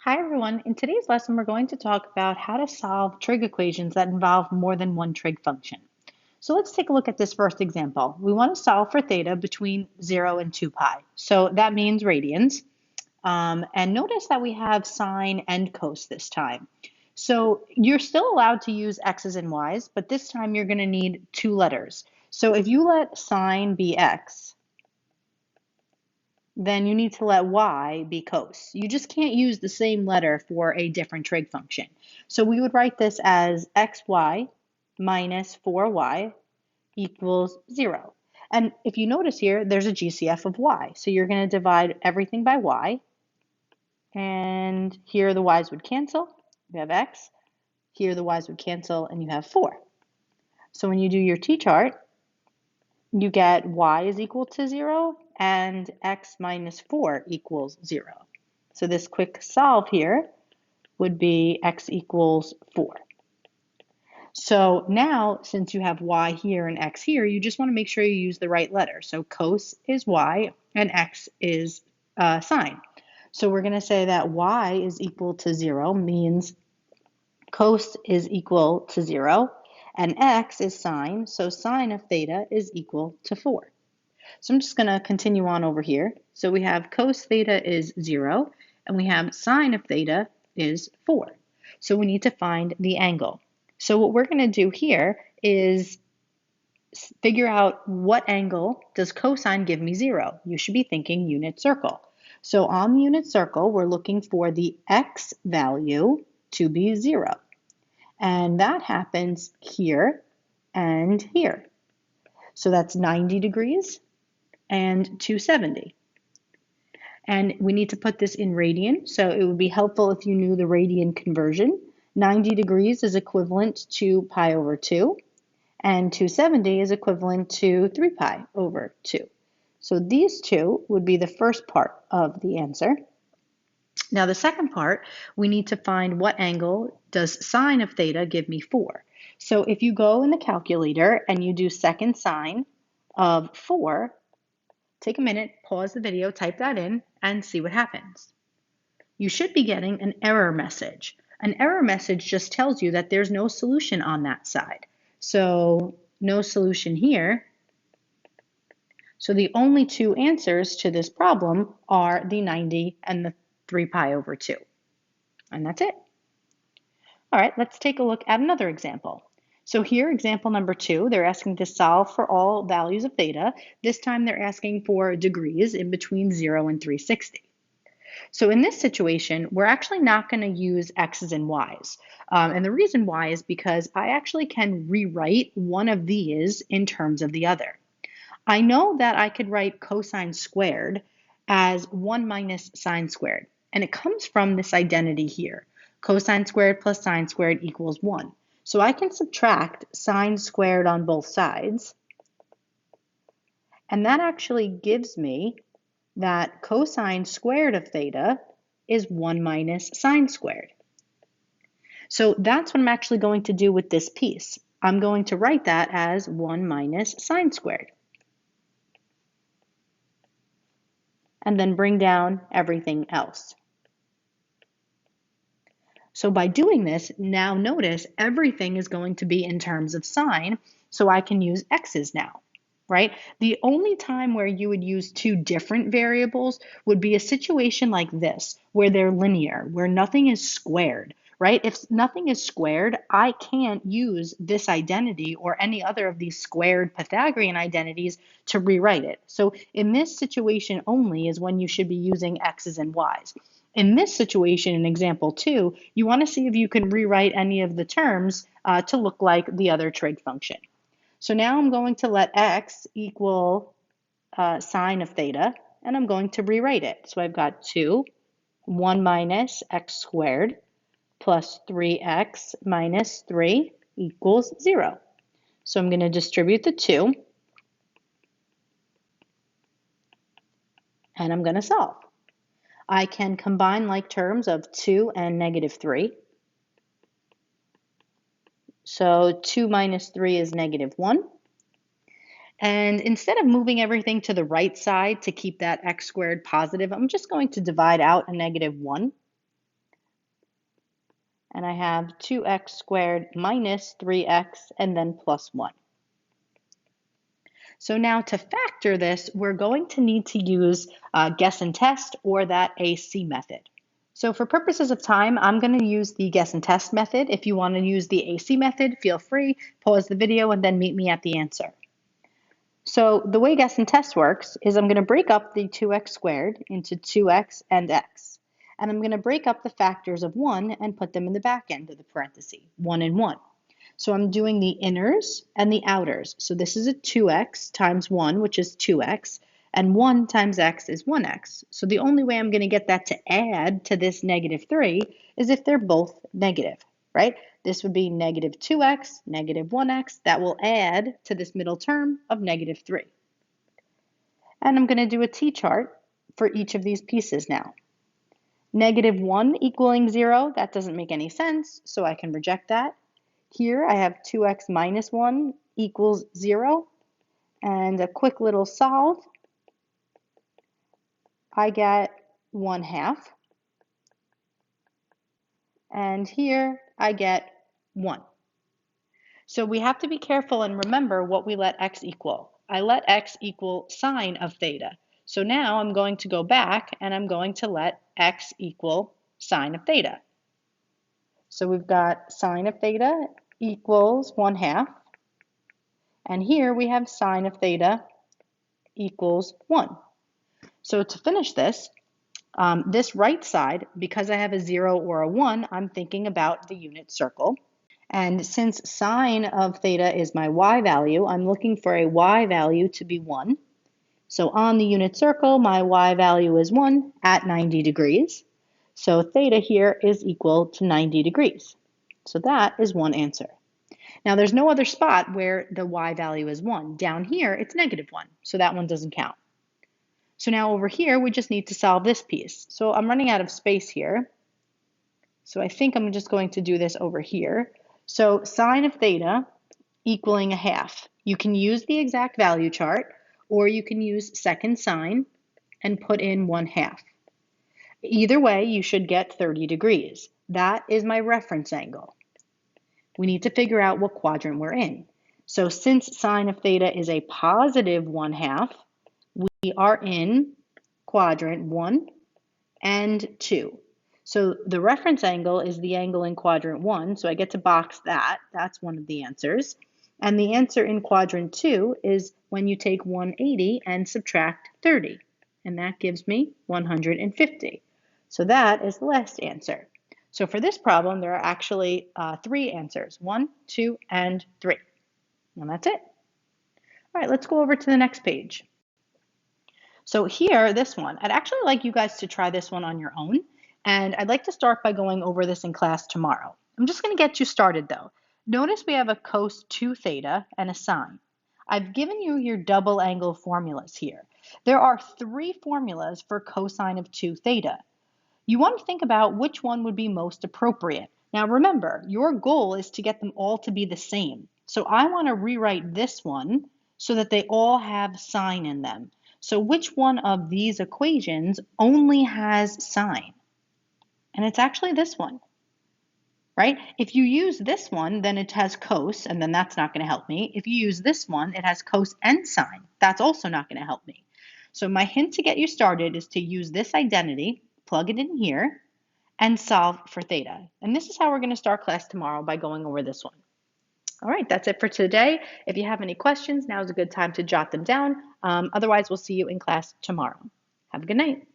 Hi everyone. In today's lesson, we're going to talk about how to solve trig equations that involve more than one trig function. So let's take a look at this first example. We want to solve for theta between 0 and 2 pi. So that means radians. And notice that we have sine and cos this time. So you're still allowed to use x's and y's, but this time you're going to need two letters. So if you let sine be x, then you need to let y be cos. You just can't use the same letter for a different trig function. So we would write this as xy minus 4y equals 0. And if you notice here, there's a GCF of y. So you're going to divide everything by y. And here the y's would cancel. You have x. Here the y's would cancel, and you have 4. So when you do your t-chart, you get y is equal to 0 and x minus 4 equals 0. So this quick solve here would be x equals 4. So now, since you have y here and x here, you just want to make sure you use the right letter. So cos is y and x is sine. So we're going to say that y is equal to 0 means cos is equal to 0. And x is sine, so sine of theta is equal to 4. So I'm just going to continue on over here. So we have cos theta is 0, and we have sine of theta is 4. So we need to find the angle. So what we're going to do here is figure out what angle does cosine give me 0. You should be thinking unit circle. So on the unit circle, we're looking for the x value to be 0. And that happens here and here. So that's 90 degrees and 270. And we need to put this in radian, so it would be helpful if you knew the radian conversion. 90 degrees is equivalent to pi over 2, and 270 is equivalent to 3 pi over 2. So these two would be the first part of the answer. Now the second part, we need to find what angle does sine of theta give me 4. So if you go in the calculator and you do second sine of 4, take a minute, pause the video, type that in, and see what happens. You should be getting an error message. An error message just tells you that there's no solution on that side. So no solution here. So the only two answers to this problem are the 90 and the 3 pi over 2. And that's it. All right, let's take a look at another example. So here, example number 2, they're asking to solve for all values of theta. This time they're asking for degrees in between 0 and 360. So in this situation, we're actually not going to use x's and y's. And the reason why is because I actually can rewrite one of these in terms of the other. I know that I could write cosine squared as 1 minus sine squared. And it comes from this identity here. Cosine squared plus sine squared equals 1. So I can subtract sine squared on both sides. And that actually gives me that cosine squared of theta is 1 minus sine squared. So that's what I'm actually going to do with this piece. I'm going to write that as 1 minus sine squared. And then bring down everything else. So by doing this, now notice everything is going to be in terms of sine, so I can use x's now, right? The only time where you would use two different variables would be a situation like this, where they're linear, where nothing is squared, right? If nothing is squared, I can't use this identity or any other of these squared Pythagorean identities to rewrite it. So in this situation only is when you should be using x's and y's. In this situation, in example 2, you want to see if you can rewrite any of the terms to look like the other trig function. So now I'm going to let x equal sine of theta, and I'm going to rewrite it. So I've got 2, 1 minus x squared plus 3x minus 3 equals 0. So I'm going to distribute the 2, and I'm going to solve. I can combine like terms of 2 and negative 3. So 2 minus 3 is negative 1. And instead of moving everything to the right side to keep that x squared positive, I'm just going to divide out a negative 1. and I have 2x squared minus 3x and then plus 1. So now to factor this, we're going to need to use guess and test or that AC method. So for purposes of time, I'm going to use the guess and test method. If you want to use the AC method, feel free, pause the video and then meet me at the answer. So the way guess and test works is I'm going to break up the 2x squared into 2x and x. And I'm going to break up the factors of 1 and put them in the back end of the parenthesis, 1 and 1. So I'm doing the inners and the outers. So this is a 2x times 1, which is 2x, and 1 times x is 1x. So the only way I'm going to get that to add to this negative 3 is if they're both negative, right? This would be negative 2x, negative 1x. That will add to this middle term of negative 3. And I'm going to do a t-chart for each of these pieces now. Negative 1 equaling 0, that doesn't make any sense, so I can reject that. Here I have 2x minus 1 equals 0, and a quick little solve, I get 1/2, and here I get 1. So we have to be careful and remember what we let x equal. I let x equal sine of theta. So now I'm going to go back and I'm going to let x equal sine of theta. So we've got sine of theta equals 1/2. And here we have sine of theta equals 1. So to finish this, this right side, because I have a 0 or a 1, I'm thinking about the unit circle. And since sine of theta is my y value, I'm looking for a y value to be 1. So on the unit circle, my y value is 1 at 90 degrees. So theta here is equal to 90 degrees. So that is one answer. Now there's no other spot where the y value is 1. Down here, it's negative 1, so that one doesn't count. So now over here, we just need to solve this piece. So I'm running out of space here. So I think I'm just going to do this over here. So sine of theta equaling 1/2. You can use the exact value chart, or you can use second sine and put in 1/2. Either way, you should get 30 degrees. That is my reference angle. We need to figure out what quadrant we're in. So since sine of theta is a positive 1/2, we are in quadrant 1 and 2. So the reference angle is the angle in quadrant 1, so I get to box that. That's one of the answers. And the answer in quadrant 2 is when you take 180 and subtract 30, and that gives me 150. So that is the last answer. So for this problem, there are actually 3 answers, 1, 2, and 3. And that's it. All right, let's go over to the next page. So here, this one, I'd actually like you guys to try this one on your own. And I'd like to start by going over this in class tomorrow. I'm just going to get you started though. Notice we have a cos 2 theta and a sine. I've given you your double angle formulas here. There are 3 formulas for cosine of 2 theta. You want to think about which one would be most appropriate. Now remember, your goal is to get them all to be the same. So I want to rewrite this one so that they all have sine in them. So which one of these equations only has sine? And it's actually this one, right? If you use this one, then it has cos, and then that's not going to help me. If you use this one, it has cos and sine. That's also not going to help me. So my hint to get you started is to use this identity, plug it in here, and solve for theta. And this is how we're going to start class tomorrow, by going over this one. All right, that's it for today. If you have any questions, now is a good time to jot them down. Otherwise, we'll see you in class tomorrow. Have a good night.